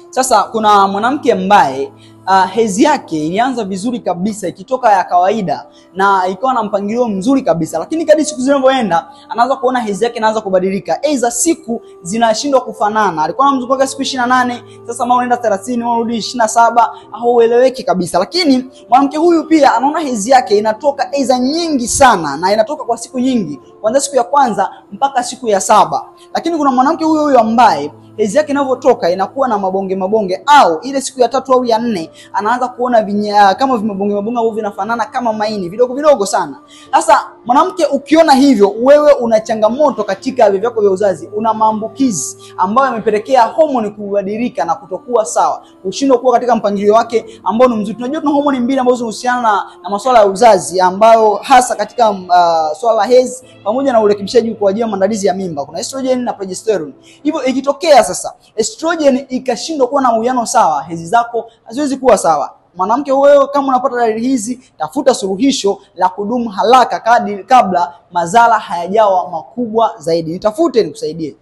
Sasa kuna mwanamke ambaye hedhi yake ilianza vizuri kabisa ikitoka ya kawaida na ikawa na mpangilio mzuri kabisa, lakini kadri siku zinavyoenda anaanza kuona hedhi yake inaanza kubadilika. Aidha siku zinashindwa kufanana. Alikuwa anamzunguka siku 28, sasa mara unaenda 30, mara unarudi 27, haueleweki kabisa. Lakini mwanamke huyu pia anaona hedhi yake inatoka aidha nyingi sana na inatoka kwa siku nyingi, kuanzia siku ya kwanza mpaka siku ya 7. Lakini kuna mwanamke huyu ambaye hedhi yake inavyotoka inakuwa na mabonge au ile siku ya 3 au ya 4 anaanza kuona kama vimabonge ambavyo vinafanana kama maini vidogo sana. Sasa mwanamke ukiona hivyo, wewe una changamoto katika via vyako vya uzazi, una maambukizi ambayo yamepelekea homoni kubadilika na kutokuwa sawa, ushindwe kuwa katika mpangilio wake ambao ni mzuri. Tunajua tuna homoni mbili ambazo zinahusiana na masuala ya uzazi, ambayo hasa katika swala la hedhi pamoja na urekebishaji kwa ajili ya maandalizi ya mimba. Kuna estrogen na progesterone. Hivyo ikitokea sasa estrogen ikashindwa kuwa na uwiano sawa, hedhi zako haziwezi kuwa sawa. Mwanamke wewe kama unapata dalili hizi, tafuta suluhisho la kudumu haraka kabla madhara hayajawa makubwa zaidi. Nitafute nikusaidie.